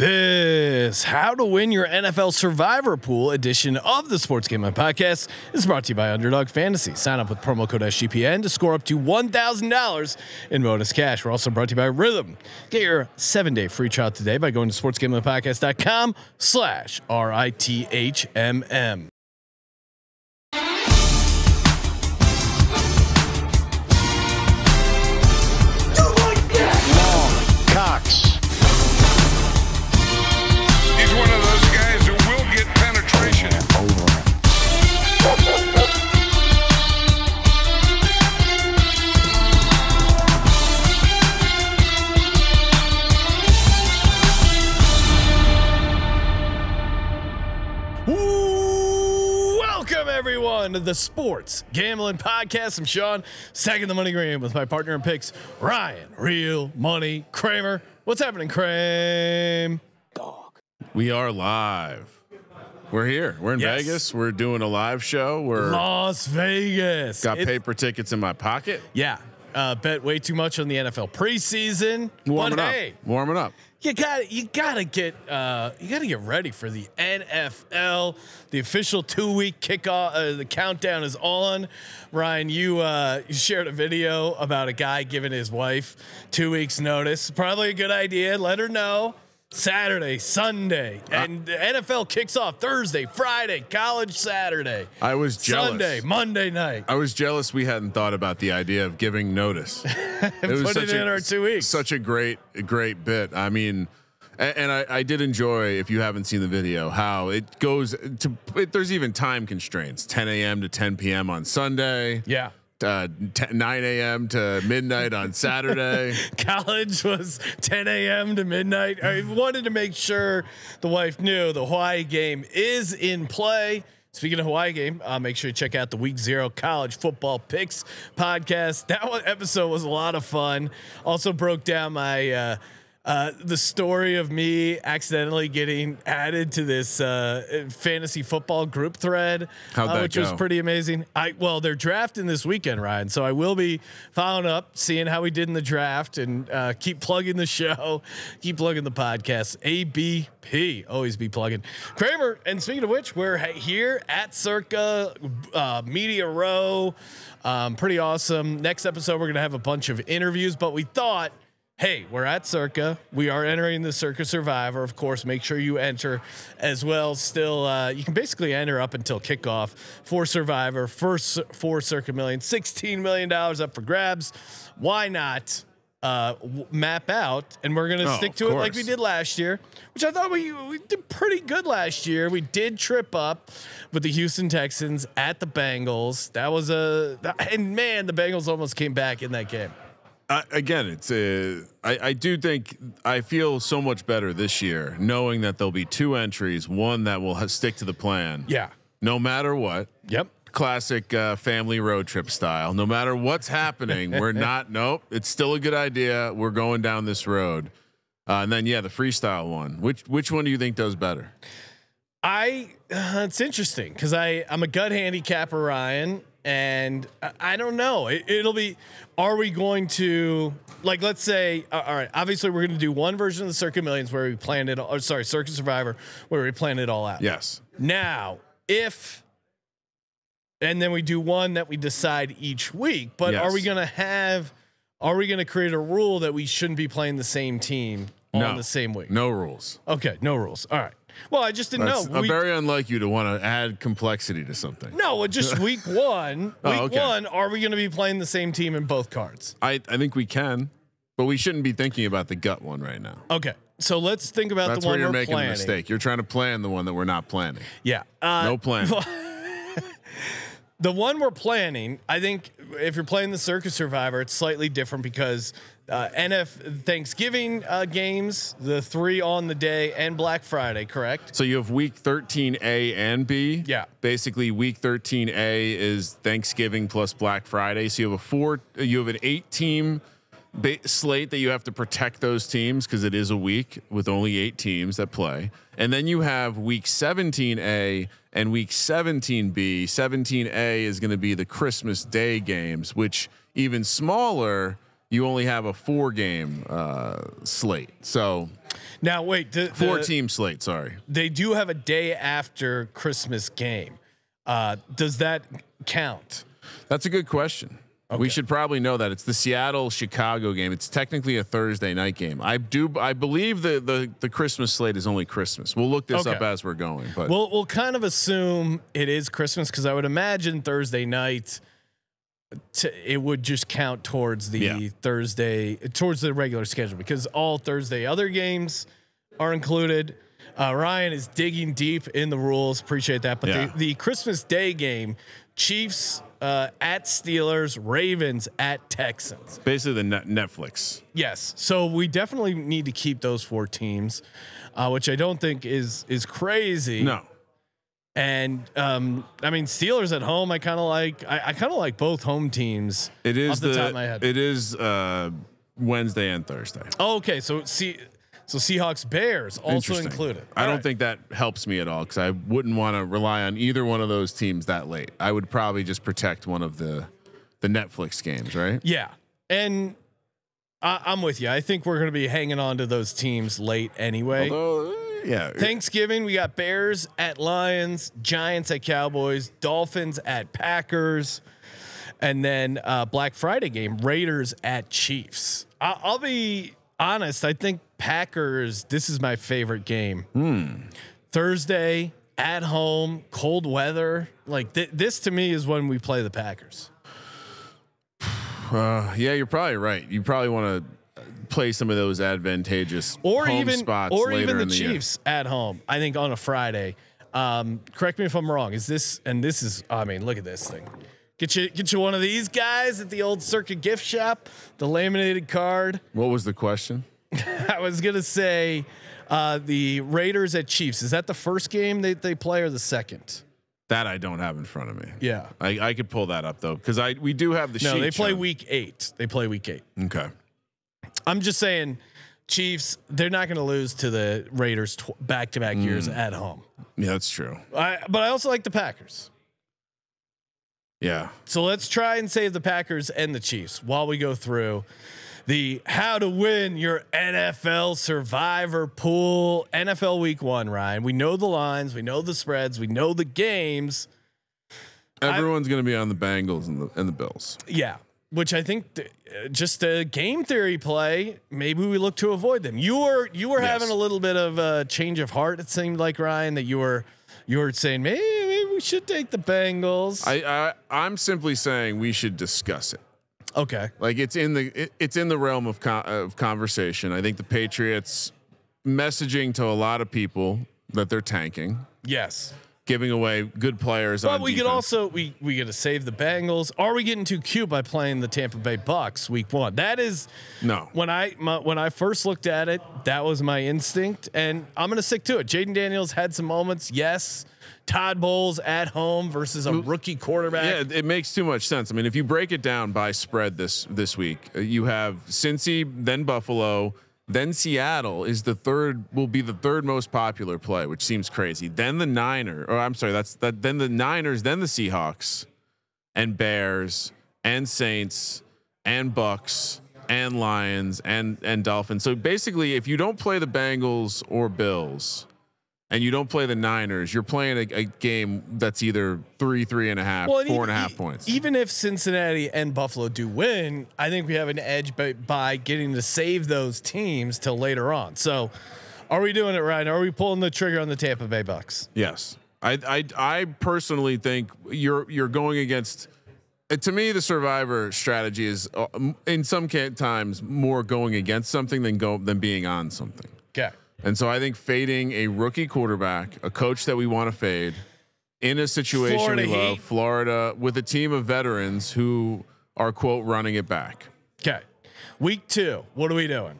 This How to Win Your NFL Survivor Pool edition of the Sports Gambling Podcast is brought to you by Underdog Fantasy. Sign up with promo code SGPN to score up to $1,000 in bonus cash. We're also brought to you by Rhythm. Get your 7-day free trial today by going to sportsgamblingpodcast.com/RITHMM. One of those guys who will get penetration. Welcome everyone to the Sports Gambling Podcast. I'm Sean, stacking the money green with my partner in picks, Ryan, Real Money Kramer. What's happening, Kramer? We are live. We're here. We're in Vegas. We're doing a live show. We're Las Vegas. Got paper tickets in my pocket. Yeah. Bet way too much on the NFL preseason. Warming up. You gotta get ready for the NFL. The official 2-week kickoff. The countdown is on. Ryan, you shared a video about a guy giving his wife 2 weeks notice. Probably a good idea. Let her know. Saturday, Sunday, and the NFL kicks off Thursday, Friday, college Saturday. I was jealous. Sunday, Monday night. I was jealous we hadn't thought about the idea of giving notice. Put it in our 2 weeks. Such a great bit. I mean, and I did enjoy, if you haven't seen the video, how it goes to. There's even time constraints: 10 a.m. to 10 p.m. on Sunday. Yeah. 9 a.m. to midnight on Saturday. College was 10 a.m. to midnight. I wanted to make sure the wife knew the Hawaii game is in play. Speaking of Hawaii game, make sure you check out the Week 0 College Football Picks podcast. That one episode was a lot of fun. Also broke down my the story of me accidentally getting added to this fantasy football group thread, which was pretty amazing. They're drafting this weekend, Ryan, so I will be following up, seeing how we did in the draft, and keep plugging the show, keep plugging the podcast. ABP, always be plugging Kramer. And speaking of which, we're here at Circa Media Row. Pretty awesome. Next episode, we're gonna have a bunch of interviews, but we thought, hey, we're at Circa. We are entering the Circa Survivor. Of course, make sure you enter as well. Still, you can basically enter up until kickoff for Survivor, for Circa Million. $16 million up for grabs. Why not map out? And we're going to stick to it like we did last year, which I thought we did pretty good last year. We did trip up with the Houston Texans at the Bengals. And man, the Bengals almost came back in that game. Again, I do think I feel so much better this year knowing that there'll be 2 entries, one that will stick to the plan. Yeah. No matter what. Yep. Classic family road trip style. No matter what's happening, we're not. Nope. It's still a good idea. We're going down this road. And then the freestyle one. Which one do you think does better? It's interesting because I'm a gut handicapper, Ryan. And I don't know. It'll be. Are we going to let's say? All right. Obviously, we're going to do one version of the Circa Millions where we planned it. Circa Survivor where we planned it all out. Yes. Now, and then we do one that we decide each week. But are we going to create a rule that we shouldn't be playing the same team on the same week? No rules. Okay. No rules. All right. Well, I just didn't know. Very unlike you to want to add complexity to something. No, just week one. One, are we going to be playing the same team in both cards? I think we can, but we shouldn't be thinking about the gut one right now. Okay, so let's think about the one where you're we're making planning. a mistake. You're trying to plan the one that we're not planning. Yeah, no plan. The one we're planning, I think, if you're playing the Circa Survivor, it's slightly different because Thanksgiving games, the 3 on the day, and Black Friday, correct? So you have week 13A and B. Yeah. Basically, week 13A is Thanksgiving plus Black Friday. So you have an 8-team slate that you have to protect those teams because it is a week with only 8 teams that play. And then you have week 17A and week 17B. 17A is going to be the Christmas Day games, which even smaller you only have a 4-game slate. So now wait, 4-team slate. Sorry, they do have a day after Christmas game. Does that count? That's a good question. Okay. We should probably know that it's the Seattle-Chicago game. It's technically a Thursday night game. I believe the Christmas slate is only Christmas. We'll look this up as we're going, but we'll kind of assume it is Christmas because I would imagine Thursday night it would just count towards the Thursday, towards the regular schedule, because all Thursday other games are included. Ryan is digging deep in the rules. Appreciate that. But the Christmas Day game, Chiefs at Steelers, Ravens at Texans. Basically the Netflix. Yes. So we definitely need to keep those 4 teams, which I don't think is crazy. No. And I mean, Steelers at home, I kind of like. I kind of like both home teams. It is off the top of my head. It is Wednesday and Thursday. Oh, okay, so Seahawks Bears also included. I don't think that helps me at all because I wouldn't want to rely on either one of those teams that late. I would probably just protect one of the Netflix games, right? Yeah, and I'm with you. I think we're going to be hanging on to those teams late anyway. Although, yeah. Thanksgiving, we got Bears at Lions, Giants at Cowboys, Dolphins at Packers, and then Black Friday game, Raiders at Chiefs. I'll be honest. I think Packers. This is my favorite game. Thursday at home, cold weather. Like this to me is when we play the Packers. Yeah, you're probably right. You probably want to play some of those advantageous spots or even the in Chiefs at home. I think on a Friday. Correct me if I'm wrong. Is this? I mean, look at this thing. Get you one of these guys at the old Circa gift shop. The laminated card. What was the question? I was gonna say the Raiders at Chiefs. Is that the first game they play or the second? That I don't have in front of me. Yeah, I could pull that up though because we do have the. No, they play shown. week 8. They play week 8. Okay. I'm just saying, Chiefs. They're not going to lose to the Raiders back-to-back years at home. Yeah, that's true. But I also like the Packers. Yeah. So let's try and save the Packers and the Chiefs while we go through the how to win your NFL Survivor pool. NFL Week 1, Ryan. We know the lines, we know the spreads, we know the games. Everyone's going to be on the Bengals and the Bills. Yeah, which I think just a game theory play. Maybe we look to avoid them. You were having a little bit of a change of heart. It seemed like, Ryan, that you were saying maybe we should take the Bengals. I'm simply saying we should discuss it. Okay. Like it's in the realm of conversation. I think the Patriots messaging to a lot of people that they're tanking. Yes. Giving away good players. But we could also we got to save the Bengals. Are we getting too cute by playing the Tampa Bay Bucks week 1? That is no. When I first looked at it, that was my instinct, and I'm going to stick to it. Jaden Daniels had some moments. Yes. Todd Bowles at home versus a rookie quarterback. Yeah, it makes too much sense. I mean, if you break it down by spread this week, you have Cincy, then Buffalo, then Seattle will be the third most popular play, which seems crazy. Then the Niners, then the Niners, then the Seahawks, and Bears, and Saints, and Bucks, and Lions, and Dolphins. So basically, if you don't play the Bengals or Bills, and you don't play the Niners, you're playing a game that's either 3.5, 4.5 points. Even if Cincinnati and Buffalo do win, I think we have an edge by getting to save those teams till later on. So, are we doing it right? Are we pulling the trigger on the Tampa Bay Bucks? Yes, I personally think you're going against. To me, the Survivor strategy is in some times more going against something than being on something. Okay. And so I think fading a rookie quarterback, a coach that we want to fade in a situation Florida we love, Florida, with a team of veterans who are quote running it back. Okay. Week 2. What are we doing?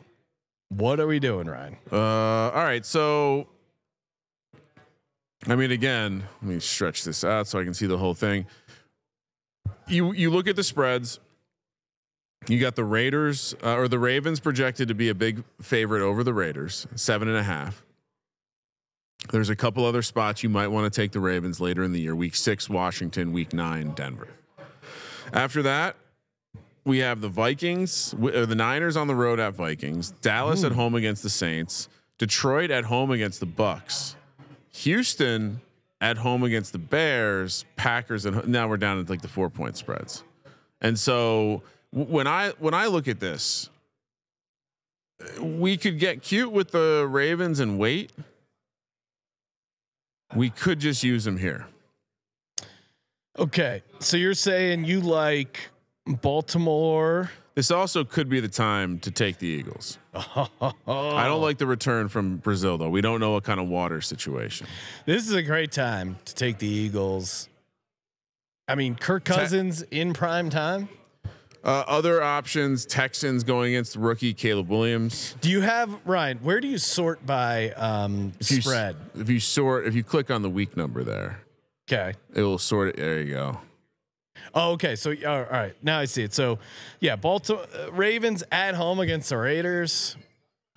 Ryan? All right. So, I mean, again, let me stretch this out so I can see the whole thing. You look at the spreads. You got the Raiders or the Ravens projected to be a big favorite over the Raiders, 7.5. There's a couple other spots you might want to take the Ravens later in the year. Week 6, Washington. Week 9, Denver. After that, we have the Vikings or the Niners on the road at Vikings, Dallas at home against the Saints, Detroit at home against the Bucks, Houston at home against the Bears, Packers, and now we're down to like the 4-point spreads. And so when I look at this, we could get cute with the Ravens and wait. We could just use them here. Okay, so you're saying you like Baltimore. This also could be the time to take the Eagles. I don't like the return from Brazil though. We don't know what kind of water situation. This is a great time to take the Eagles. I mean, Kirk Cousins in prime time. Other options: Texans going against the rookie Caleb Williams. Do you have Ryan? Where do you sort by spread? If you click on the week number there, okay, it will sort it. There you go. Oh, okay. So, all right. Now I see it. So, yeah, Baltimore Ravens at home against the Raiders.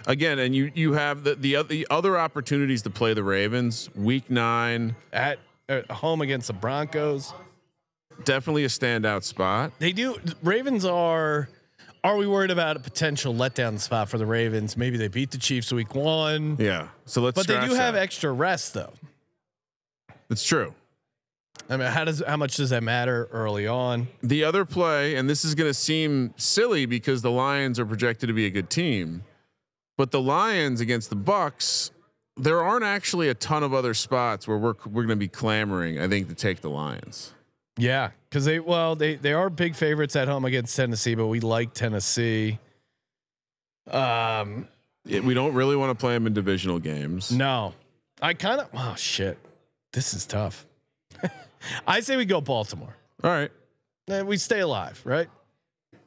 Again, and you have the other opportunities to play the Ravens. Week 9 at home against the Broncos. Definitely a standout spot. They do. Ravens are. Are we worried about a potential letdown spot for the Ravens? Maybe they beat the Chiefs week 1. Yeah. So let's. But they do have extra rest though. That's true. I mean, how much does that matter early on? The other play, and this is going to seem silly because the Lions are projected to be a good team, but the Lions against the Bucks, there aren't actually a ton of other spots where we're going to be clamoring, I think, to take the Lions. Yeah, because they are big favorites at home against Tennessee, but we like Tennessee. We don't really want to play them in divisional games. No, oh shit, this is tough. I say we go Baltimore. All right. And we stay alive, right?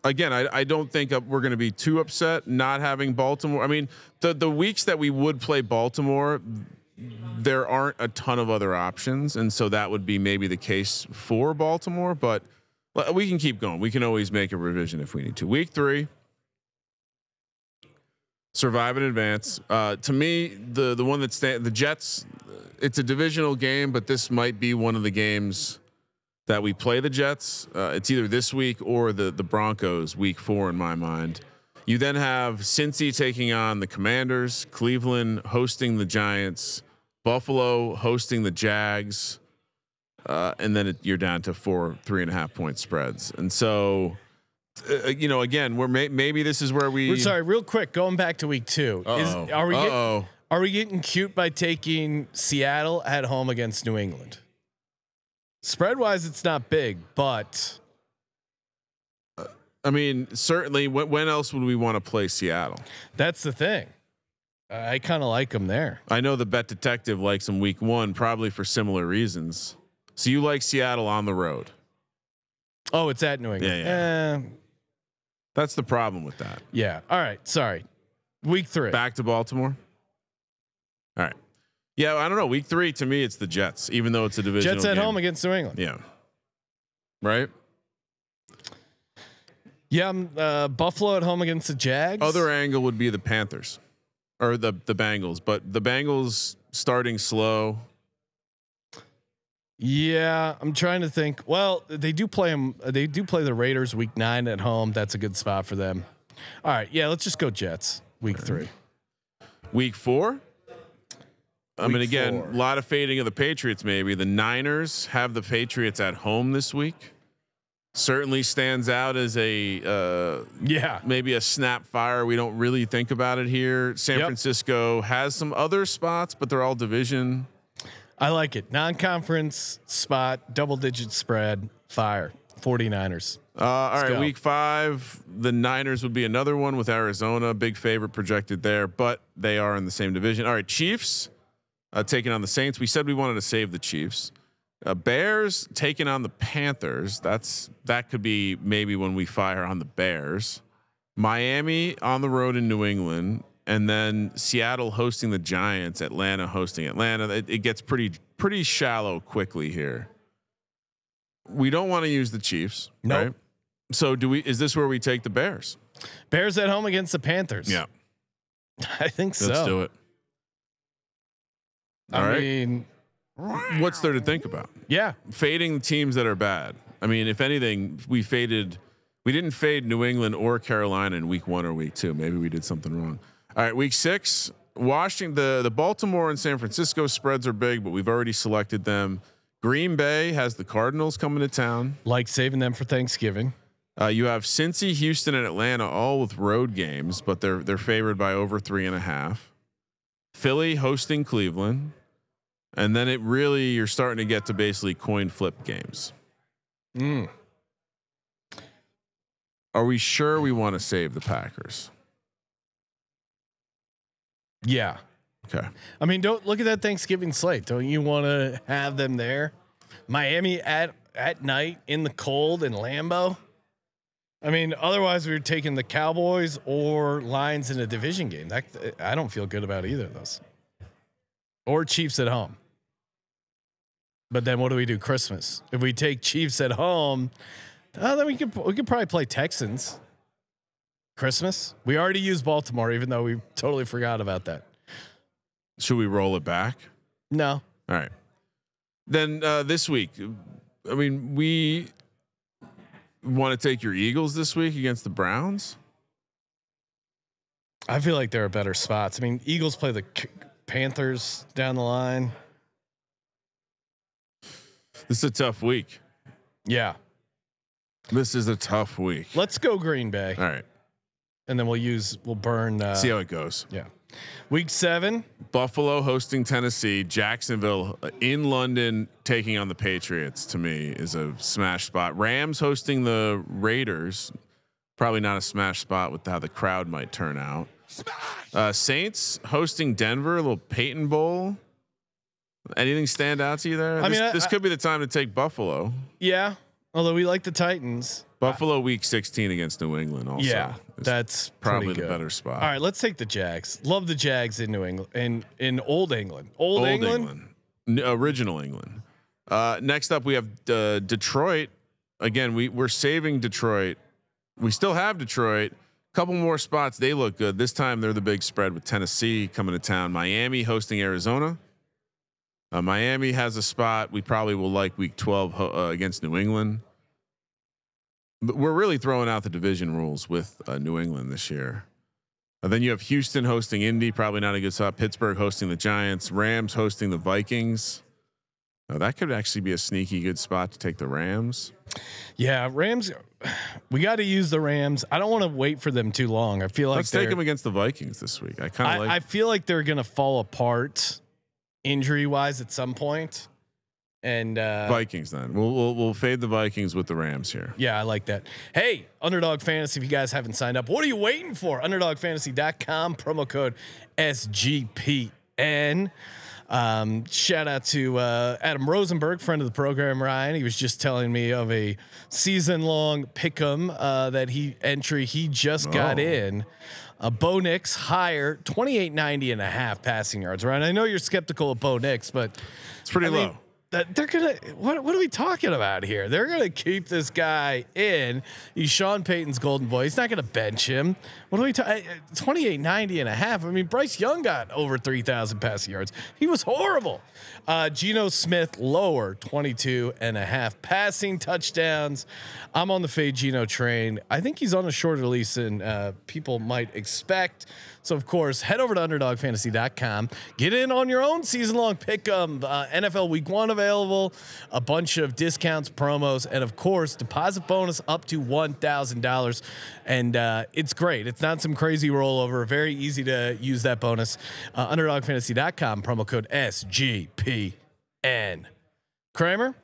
Again, I don't think we're going to be too upset not having Baltimore. I mean, the weeks that we would play Baltimore, there aren't a ton of other options, and so that would be maybe the case for Baltimore. But we can keep going. We can always make a revision if we need to. Week 3, survive and advance. To me, the one that's the Jets. It's a divisional game, but this might be one of the games that we play the Jets. It's either this week or the Broncos week 4 in my mind. You then have Cincy taking on the Commanders, Cleveland hosting the Giants, Buffalo hosting the Jags, and then you're down to 3.5 point spreads. And so, again, maybe this is where we're sorry, real quick, going back to week 2. Are we getting cute by taking Seattle at home against New England? Spread wise, it's not big, but I mean, certainly. When else would we want to play Seattle? That's the thing. I kind of like them there. I know the Bet Detective likes them week 1, probably for similar reasons. So you like Seattle on the road? Oh, it's at New England. Yeah. That's the problem with that. Yeah. All right. Sorry. Week 3. Back to Baltimore. All right. Yeah, I don't know. Week 3 to me, it's the Jets, even though it's a divisional Jets at game. home against New England. Yeah. Right. Yeah. Buffalo at home against the Jags. Other angle would be the Panthers or the Bengals, but the Bengals starting slow. Yeah, I'm trying to think. Well, they do play them. They do play the Raiders week 9 at home. That's a good spot for them. All right. Yeah, let's just go Jets week 3. Week 4. I mean, again, 4. a lot of fading of the Patriots. Maybe the Niners have the Patriots at home this week. Certainly stands out as maybe a snap fire. We don't really think about it here. San Francisco has some other spots, but they're all division. I like it. Non-conference spot, double-digit spread, fire. 49ers. All right, go. week 5, the Niners would be another one with Arizona, big favorite projected there, but they are in the same division. All right, Chiefs taking on the Saints. We said we wanted to save the Chiefs. Bears taking on the Panthers. That could be maybe when we fire on the Bears. Miami on the road in New England, and then Seattle hosting the Giants. Atlanta hosting Atlanta. It gets pretty shallow quickly here. We don't want to use the Chiefs, right? So is this where we take the Bears? Bears at home against the Panthers. Yeah, I think so. Let's do it. I mean, what's there to think about? Yeah, fading the teams that are bad. I mean, if anything, we We didn't fade New England or Carolina in week 1 or week 2. Maybe we did something wrong. All right, week 6, Washington, the Baltimore and San Francisco spreads are big, but we've already selected them. Green Bay has the Cardinals coming to town. Like saving them for Thanksgiving. You have Cincy, Houston, and Atlanta all with road games, but they're favored by over 3.5. Philly hosting Cleveland, and then you're starting to get to basically coin flip games. Are we sure we want to save the Packers? Yeah. Okay. I mean, don't look at that Thanksgiving slate. Don't you want to have them there? Miami at night in the cold in Lambeau. I mean, otherwise we were taking the Cowboys or Lions in a division game. That I don't feel good about either of those. Or Chiefs at home. But then what do we do? Christmas. If we take Chiefs at home, then we could probably play Texans. Christmas. We already used Baltimore, even though we totally forgot about that. Should we roll it back? No. All right. Then this week, I mean, we want to take your Eagles this week against the Browns. I feel like there are better spots. I mean, Eagles play the Panthers down the line. This is a tough week. Yeah. This is a tough week. Let's go Green Bay. All right. And then we'll burn. See how it goes. Yeah. Week 7. Buffalo hosting Tennessee. Jacksonville in London taking on the Patriots, to me, is a smash spot. Rams hosting the Raiders. Probably not a smash spot with how the crowd might turn out. Saints hosting Denver, a little Peyton Bowl. Anything stand out to you there? This could be the time to take Buffalo. Yeah. Although we like the Titans. Buffalo week 16 against New England also. Yeah. That's probably the better spot. All right, let's take the Jags. Love the Jags in New England, in Old England. Old England? Original England. Next up we have Detroit. Again, we're saving Detroit. We still have Detroit. Couple more spots. They look good. This time they're the big spread with Tennessee coming to town. Miami hosting Arizona. Miami has a spot. We probably will like week 12 against New England. But we're really throwing out the division rules with New England this year. Then you have Houston hosting Indy. Probably not a good spot. Pittsburgh hosting the Giants. Rams hosting the Vikings. That could actually be a sneaky good spot to take the Rams. Yeah, Rams. We got to use the Rams. I don't want to wait for them too long. I feel like let's take them against the Vikings this week. I feel like they're gonna fall apart injury wise at some point. And Vikings. Then we'll fade the Vikings with the Rams here. Yeah, I like that. Hey, Underdog Fantasy, if you guys haven't signed up, what are you waiting for? UnderdogFantasy.com, promo code SGPN. Shout out to Adam Rosenberg, friend of the program. Ryan, he was just telling me of a season-long pick'em that he just got in. Bo Nix higher 28.90.5 passing yards. Ryan, I know you're skeptical of Bo Nix, but it's pretty low. That they're gonna what are we talking about here? They're gonna keep this guy in. He's Sean Payton's golden boy. He's not gonna bench him. What are we talking? 28.90.5. I mean, Bryce Young got over 3,000 passing yards. He was horrible. Geno Smith lower 22.5 passing touchdowns. I'm on the fade Geno train. I think he's on a shorter lease than people might expect. So of course, head over to UnderdogFantasy.com. Get in on your own season-long pick'em. NFL Week 1 available. A bunch of discounts, promos, and of course, deposit bonus up to $1,000. And it's great. It's not some crazy rollover. Very easy to use that bonus. UnderdogFantasy.com. Promo code SGPN. Kramer.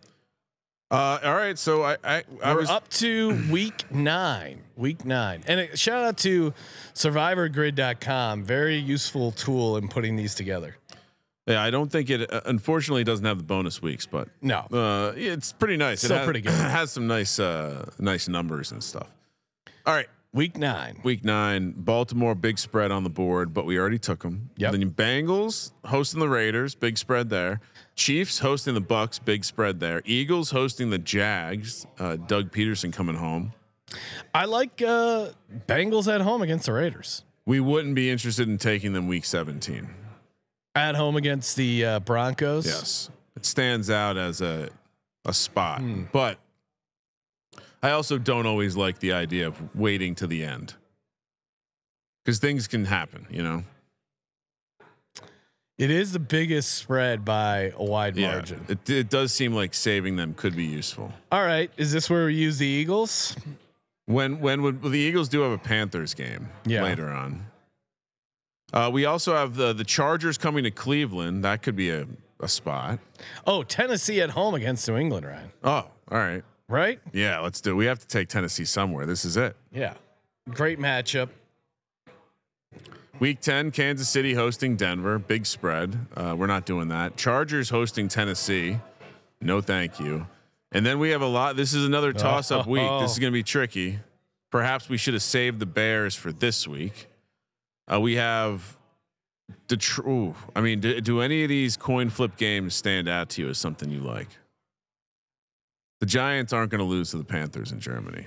All right, so we're up to week 9, and a shout out to SurvivorGrid.com. Very useful tool in putting these together. Yeah, I don't think it unfortunately doesn't have the bonus weeks, but no, it's pretty nice. Still pretty good. It has some nice numbers and stuff. All right, week 9, Baltimore big spread on the board, but we already took them. Yep. Then Bengals hosting the Raiders, big spread there. Chiefs hosting the Bucks, big spread there. Eagles hosting the Jags. Doug Peterson coming home. I like Bengals at home against the Raiders. We wouldn't be interested in taking them week 17 at home against the Broncos. Yes, it stands out as a spot, but I also don't always like the idea of waiting to the end because things can happen, you know. It is the biggest spread by a wide margin. It does seem like saving them could be useful. All right, is this where we use the Eagles? When would the Eagles do have a Panthers game later on? We also have the Chargers coming to Cleveland. That could be a spot. Oh, Tennessee at home against New England, Ryan. Oh, all right. Right? Yeah, let's do it. We have to take Tennessee somewhere. This is it. Yeah. Great matchup. Week 10, Kansas City hosting Denver. Big spread. We're not doing that. Chargers hosting Tennessee. No, thank you. And then we have a lot. This is another toss-up week. This is going to be tricky. Perhaps we should have saved the Bears for this week. We have Detroit. I mean, do any of these coin flip games stand out to you as something you like? The Giants aren't going to lose to the Panthers in Germany.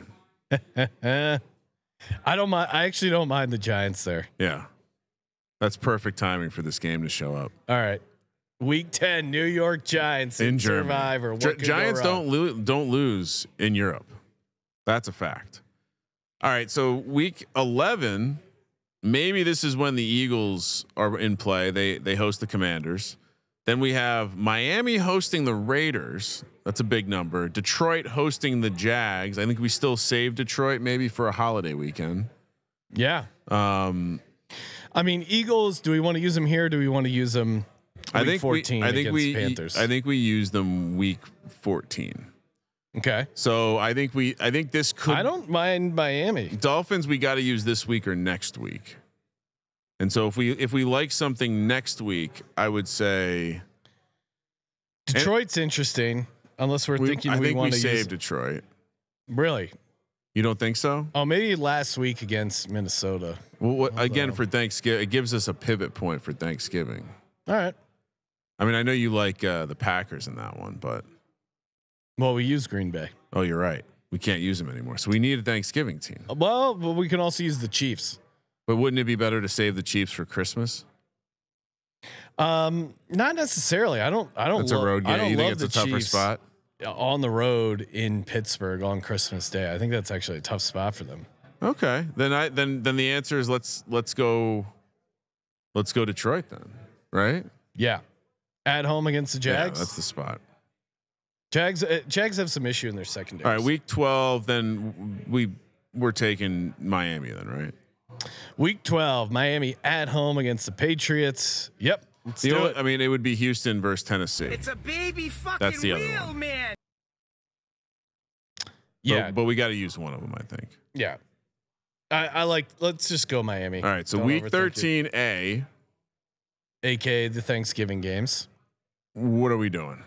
I don't mind. I actually don't mind the Giants there. Yeah, that's perfect timing for this game to show up. All right, Week 10, New York Giants in Survivor. Giants don't lose in Europe. That's a fact. All right, so Week 11. Maybe this is when the Eagles are in play. They host the Commanders. Then we have Miami hosting the Raiders. That's a big number. Detroit hosting the Jags. I think we still save Detroit maybe for a holiday weekend. Yeah. I mean, Eagles. Do we want to use them here? Or do we want to use them? Week 14 against Panthers. I think we use them week 14. Okay. So I think this could. I don't mind Miami. Dolphins. We got to use this week or next week. And so if we like something next week, I would say Detroit's interesting. Unless we're thinking I think want we to save use Detroit. Really? You don't think so? Oh, maybe last week against Minnesota. Well, again for Thanksgiving, it gives us a pivot point for Thanksgiving. All right. I mean, I know you like the Packers in that one, but we use Green Bay. Oh, you're right. We can't use them anymore, so we need a Thanksgiving team. Well, we can also use the Chiefs. But wouldn't it be better to save the Chiefs for Christmas? Not necessarily. I don't. It's a road game. You think it's a tougher Chiefs spot on the road in Pittsburgh on Christmas Day? I think that's actually a tough spot for them. Okay, then the answer is let's go Detroit then, right? Yeah, at home against the Jags. Yeah, that's the spot. Jags have some issue in their secondary. All right, week 12. Then we're taking Miami then, right? Week 12, Miami at home against the Patriots. Yep. I mean, it would be Houston versus Tennessee. It's a baby fucking That's the other real one. Man. Yeah, but we got to use one of them, I think. Yeah, I like. Let's just go Miami. All right, so week 13A, aka the Thanksgiving games. What are we doing?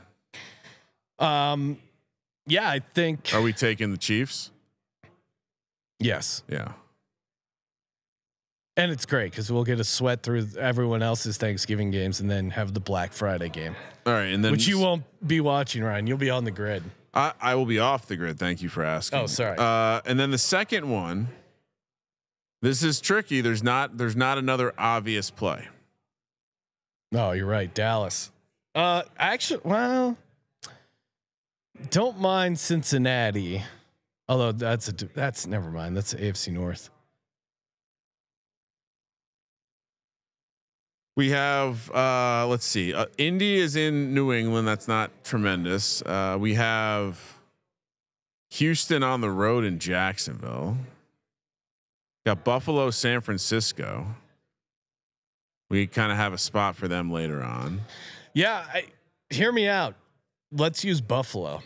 Yeah, I think. Are we taking the Chiefs? Yes. Yeah. And it's great because we'll get a sweat through everyone else's Thanksgiving games and then have the Black Friday game. All right, and then which you won't be watching, Ryan. You'll be on the grid. I will be off the grid. Thank you for asking. Oh, sorry. And then the second one. This is tricky. There's not another obvious play. No, you're right. Dallas. Actually, well, don't mind Cincinnati. Although that's never mind. That's AFC North. We have let's see. Indy is in New England. That's not tremendous. We have Houston on the road in Jacksonville. Got Buffalo, San Francisco. We kind of have a spot for them later on. Yeah, hear me out. Let's use Buffalo.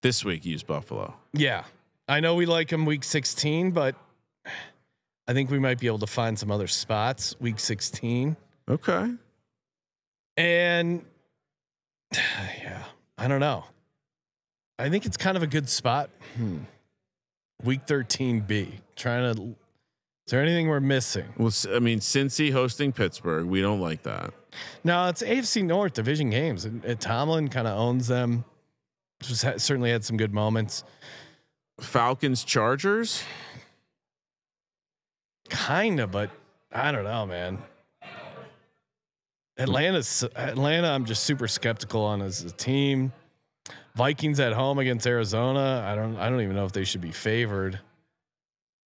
This week, use Buffalo. Yeah, I know we like them week 16, but I think we might be able to find some other spots week 16. Okay. And yeah, I don't know. I think it's kind of a good spot. Week 13B. Is there anything we're missing? Well, I mean, Cincy hosting Pittsburgh. We don't like that. No, it's AFC North division games, and Tomlin kind of owns them. Just certainly had some good moments. Falcons, Chargers. Kind of, but I don't know, man. Atlanta, I'm just super skeptical on as a team. Vikings at home against Arizona. I don't even know if they should be favored.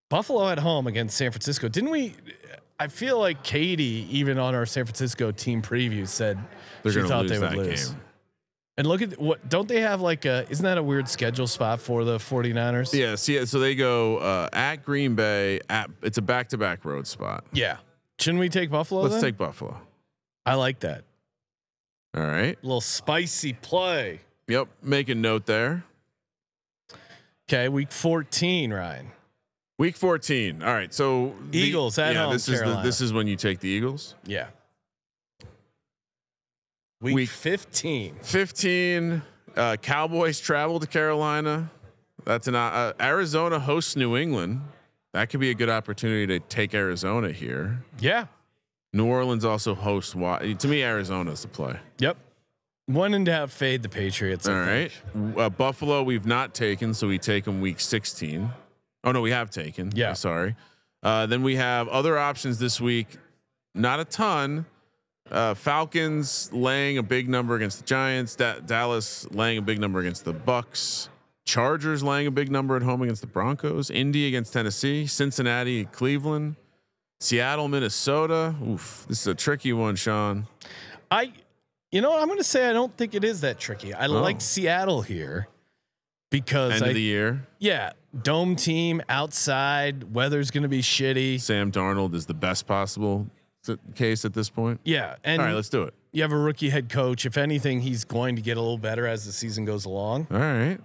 Buffalo at home against San Francisco. Didn't we? I feel like Katie, even on our San Francisco team preview, said she thought they would lose. Game. And look at what, don't they have like a, isn't that a weird schedule spot for the 49ers? Yeah. So they go at Green Bay. It's a back-to-back road spot. Yeah. Shouldn't we take Buffalo? Let's take Buffalo. I like that. All right. A little spicy play. Yep. Make a note there. Okay. Week 14, Ryan. Week 14. All right. So Eagles at home. This is when you take the Eagles. Yeah. Week 15. 15. Cowboys travel to Carolina. That's an Arizona hosts New England. That could be a good opportunity to take Arizona here. Yeah. New Orleans also hosts. To me, Arizona's the play. Yep. One and out fade the Patriots. All right. Buffalo we've not taken, so we take them week 16. Oh no, we have taken. Yeah. Sorry. Then we have other options this week. Not a ton. Falcons laying a big number against the Giants. Dallas laying a big number against the Bucks. Chargers laying a big number at home against the Broncos. Indy against Tennessee. Cincinnati, Cleveland. Seattle, Minnesota. Oof, this is a tricky one, Sean. You know what? I'm going to say I don't think it is that tricky. I like Seattle here because end of the year. Yeah, dome team outside. Weather's going to be shitty. Sam Darnold is the best possible case at this point. Yeah, and all right, let's do it. You have a rookie head coach. If anything, he's going to get a little better as the season goes along. All right.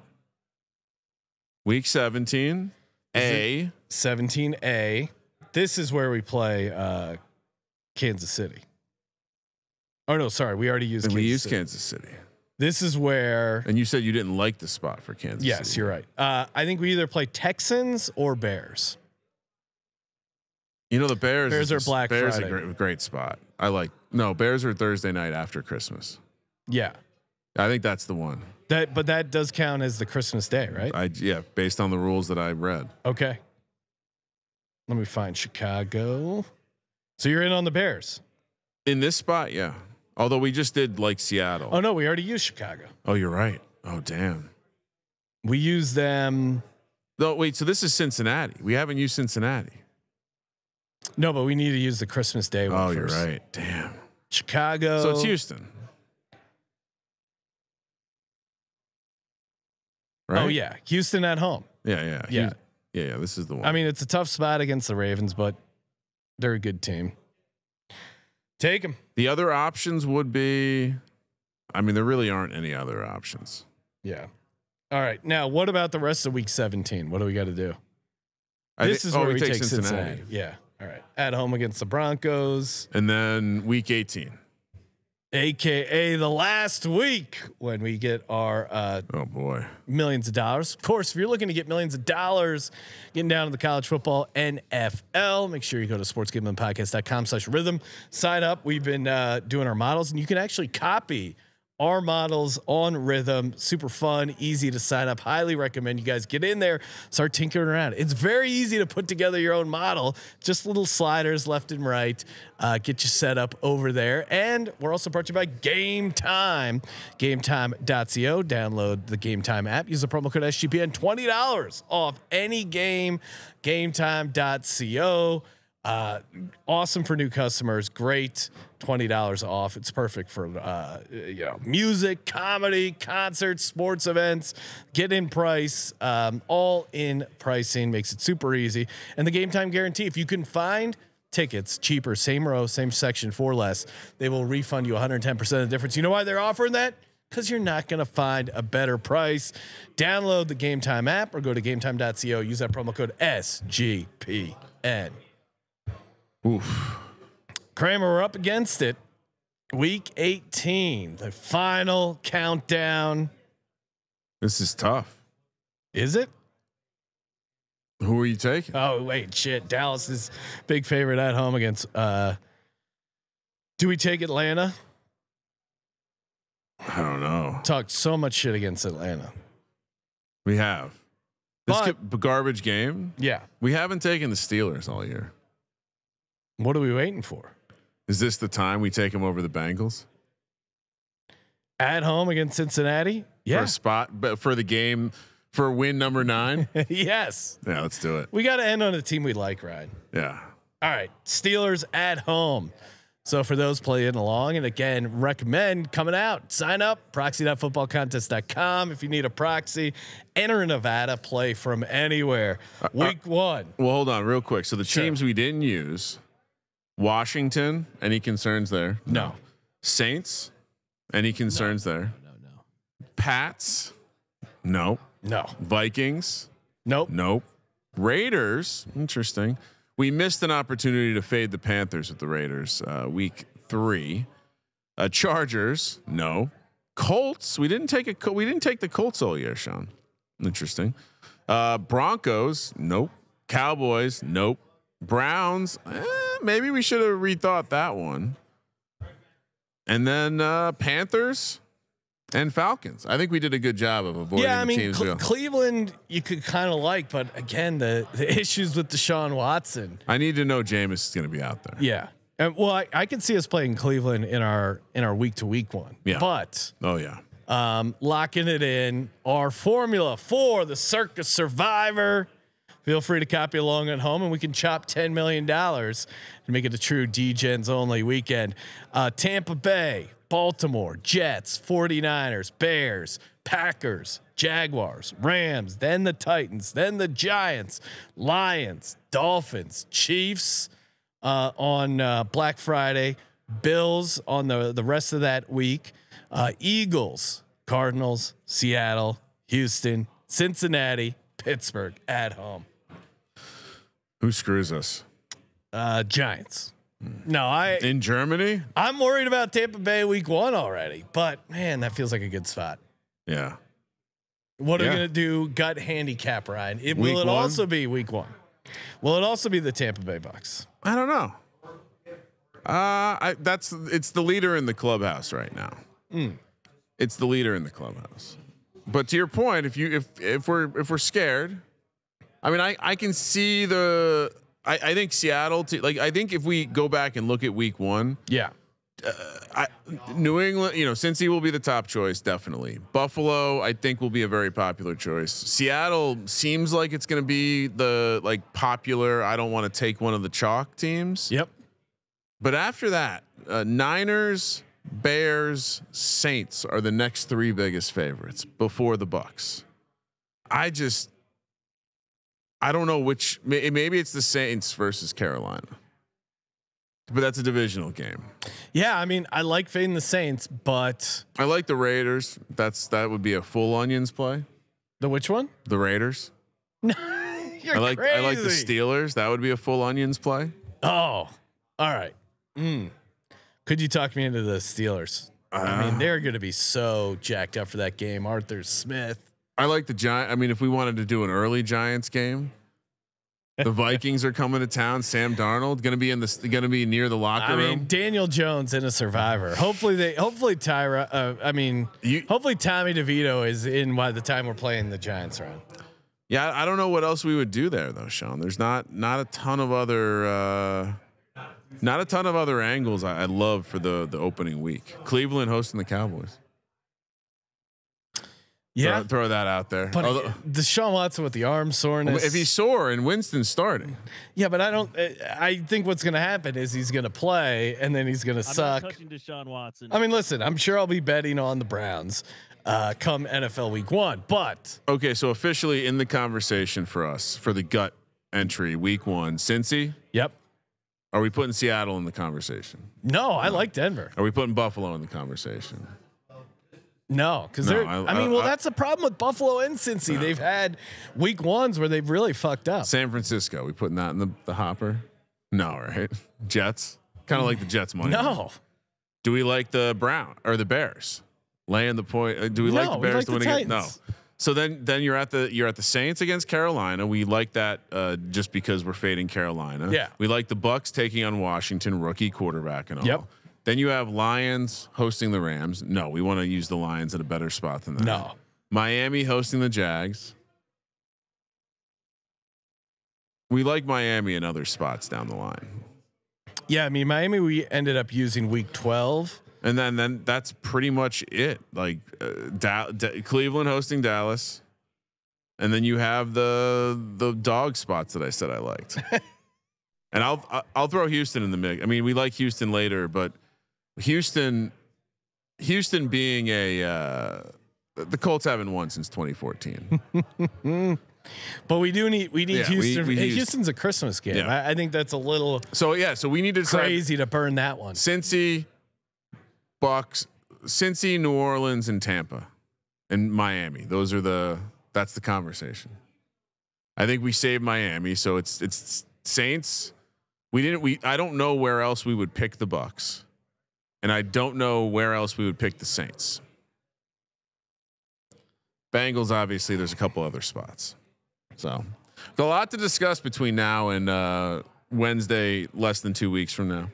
Week 17, A. 17A. This is where we play Kansas City. Oh no, sorry, we already used. We used Kansas City. This is where. And you said you didn't like the spot for Kansas City. Yes, you're right. I think we either play Texans or Bears. You know the Bears. Bears are Black Friday. Bears are a great spot. Bears are Thursday night after Christmas. Yeah, I think that's the one. But that does count as the Christmas day, right? Yeah, based on the rules that I read. Okay. Let me find Chicago. So you're in on the Bears in this spot, yeah. Although we just did like Seattle. Oh no, we already used Chicago. Oh, you're right. Oh damn. We used them. No, wait. So this is Cincinnati. We haven't used Cincinnati. No, but we need to use the Christmas Day one. Oh, first. You're right. Damn. Chicago. So it's Houston. Right? Oh yeah, Houston at home. Yeah. This is the one. I mean, it's a tough spot against the Ravens, but they're a good team. Take them. The other options would be, I mean, there really aren't any other options. Yeah. All right. Now, what about the rest of week 17? What do we got to do? This is where we take Cincinnati. Yeah. All right. At home against the Broncos. And then week 18. AKA the last week when we get our oh boy, millions of dollars. Of course, if you're looking to get millions of dollars, getting down to the college football NFL, make sure you go to sportsgamblingpodcast.com/rhythm. Sign up. We've been doing our models, and you can actually copy our models on Rhythm. Super fun, easy to sign up. Highly recommend you guys get in there, start tinkering around. It's very easy to put together your own model. Just little sliders left and right. Get you set up over there. And we're also brought to you by Game Time. GameTime.co. Download the Game Time app. Use the promo code SGPN. $20 off any game. GameTime.co. Awesome for new customers. Great. $20 off. It's perfect for music, comedy, concerts, sports events. Get in price. All in pricing makes it super easy. And the Game Time guarantee. If you can find tickets cheaper, same row, same section for less, they will refund you 110% of the difference. You know why they're offering that? Because you're not going to find a better price. Download the Game Time app or go to GameTime.co. Use that promo code SGPN. Oof. Kramer, we're up against it. Week 18, the final countdown. This is tough. Is it? Who are you taking? Oh wait, shit. Dallas is big favorite at home against. Do we take Atlanta? I don't know. Talked so much shit against Atlanta. We have. This garbage game. Yeah. We haven't taken the Steelers all year. What are we waiting for? Is this the time we take them over the Bengals? At home against Cincinnati? Yeah. For a spot, but for the game, for win number 9. Yes. Yeah, let's do it. We got to end on a team we like, Ryan. Yeah. All right. Steelers at home. So for those playing along, and again, recommend coming out, sign up, proxy.footballcontest.com. If you need a proxy, enter in Nevada, play from anywhere. Week 1. Well, hold on real quick. So the teams we didn't use, Washington, any concerns there? No. Saints, any concerns there? No. Pats, no. No. Vikings, Nope. nope. Raiders, interesting. We missed an opportunity to fade the Panthers with the Raiders week 3. Chargers, no. Colts, we didn't take the Colts all year, Sean. Interesting. Broncos, nope. Cowboys, nope. Browns, maybe we should have rethought that one. And then Panthers and Falcons. I think we did a good job of avoiding. Yeah, I mean, teams Cleveland you could kind of like, but again, the issues with Deshaun Watson. I need to know Jameis is going to be out there. Yeah, and well, I can see us playing Cleveland in our week to week one. Yeah. But Oh yeah. locking it in, our formula for the Circa Survivor. Feel free to copy along at home, and we can chop $10 million and make it a true D-Gens only weekend. Tampa Bay, Baltimore, Jets, 49ers, Bears, Packers, Jaguars, Rams, then the Titans, then the Giants, Lions, Dolphins, Chiefs on Black Friday, Bills on the rest of that week, Eagles, Cardinals, Seattle, Houston, Cincinnati, Pittsburgh at home. Who screws us? Giants. No, In Germany? I'm worried about Tampa Bay week 1 already, but man, that feels like a good spot. Yeah. What are we gonna do? Gut handicap, Ryan. Will it 1? also be week 1? Will it also be the Tampa Bay Bucks? I don't know. It's the leader in the clubhouse right now. It's the leader in the clubhouse. But to your point, if we're scared, I mean, I can see I think Seattle I think if we go back and look at week 1, Yeah. New England, Cincy will be the top choice. Definitely. Buffalo, I think, will be a very popular choice. Seattle seems like it's going to be the popular. I don't want to take one of the chalk teams. Yep. But after that, Niners, Bears, Saints are the next 3 biggest favorites before the Bucks. I don't know which. Maybe it's the Saints versus Carolina, but that's a divisional game. Yeah, I mean, I like fading the Saints, but I like the Raiders. That would be a full onions play. the which one? The Raiders. You're I like the crazy. Steelers. That would be a full onions play. Oh, all right. Could you talk me into the Steelers? I mean, they're going to be so jacked up for that game. Arthur Smith. I like the Giants. I mean, if we wanted to do an early Giants game, the Vikings are coming to town. Sam Darnold going to be near the locker room. I mean, Daniel Jones in a Survivor. Hopefully hopefully Tommy DeVito is in by the time we're playing the Giants round. Yeah, I don't know what else we would do there though, Sean. There's not a ton of other angles I love for the opening week. Cleveland hosting the Cowboys. Yeah, throw that out there. But Deshaun Watson with the arm soreness. If he's sore and Winston's starting. Yeah, but I think what's going to happen is he's going to play and then he's going to suck. Not touching Deshaun Watson. I mean, listen, I'm sure I'll be betting on the Browns come NFL week 1, but okay. So officially in the conversation for us for the gut entry week 1, Cincy. Yep. Are we putting Seattle in the conversation? No, I like Denver. Are we putting Buffalo in the conversation? No, because that's the problem with Buffalo and Cincy. They've had week 1s where they've really fucked up. San Francisco, we putting that in the hopper? No, right? Jets, kind of like the Jets money. No. Do we like the Bears laying the point? Do we like the Bears to win again? No. So then you're at the Saints against Carolina. We like that just because we're fading Carolina. Yeah. We like the Bucks taking on Washington, rookie quarterback and all. Yep. Then you have Lions hosting the Rams. No, we want to use the Lions at a better spot than that. No. Miami hosting the Jags. We like Miami in other spots down the line. Yeah, I mean Miami. We ended up using week 12. And then that's pretty much it. Like Cleveland hosting Dallas, and then you have the dog spots that I said I liked. And I'll throw Houston in the mix. I mean, we like Houston later, but Houston being the Colts haven't won since 2014. But we need Houston. Houston's a Christmas game. Yeah. I think that's a little so we need to crazy to burn that one. Cincy, Bucks, Cincy, New Orleans, and Tampa, and Miami. That's the conversation. I think we saved Miami, so it's Saints. I don't know where else we would pick the Bucks, and I don't know where else we would pick the Saints. Bengals, obviously, there's a couple other spots. So a lot to discuss between now and Wednesday, less than 2 weeks from now.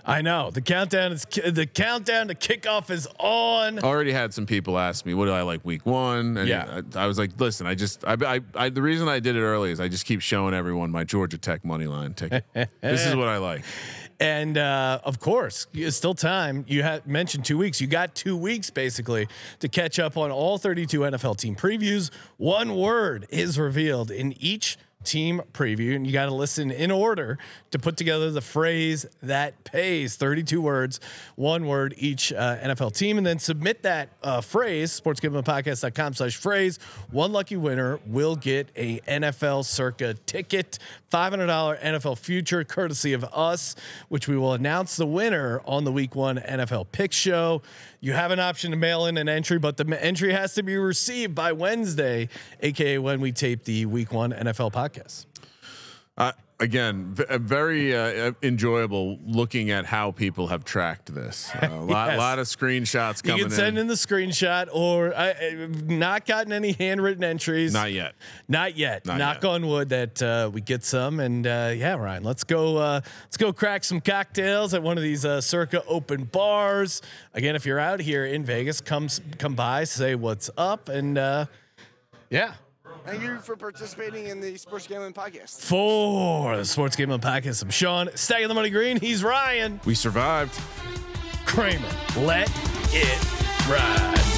I know the countdown to kickoff is on. Already had some people ask me, what do I like week one? And yeah, I was like, listen, the reason I did it early is I just keep showing everyone my Georgia Tech money line ticket. This is what I like. And of course, it's still time. You had mentioned 2 weeks. You got 2 weeks basically to catch up on all 32 NFL team previews. One word is revealed in each team preview, and you got to listen in order to put together the phrase that pays. 32 words, one word each NFL team, and then submit that phrase. sportsgamblingpodcast.com/phrase. One lucky winner will get a NFL Circa ticket, $500 NFL future, courtesy of us, which we will announce the winner on the Week 1 NFL Pick Show. You have an option to mail in an entry, but the entry has to be received by Wednesday, aka when we tape the Week 1 NFL podcast. Again, very enjoyable looking at how people have tracked this. A lot of screenshots coming in. You can send in the screenshot, or not gotten any handwritten entries. Not yet. Knock on wood that we get some. And yeah, Ryan, let's go crack some cocktails at one of these Circa open bars. Again, if you're out here in Vegas, come by, say what's up, and yeah. Thank you for participating in the Sports Gambling Podcast. For the Sports Gambling Podcast, I'm Sean, stacking the money green. He's Ryan. We survived. Kramer, let it ride.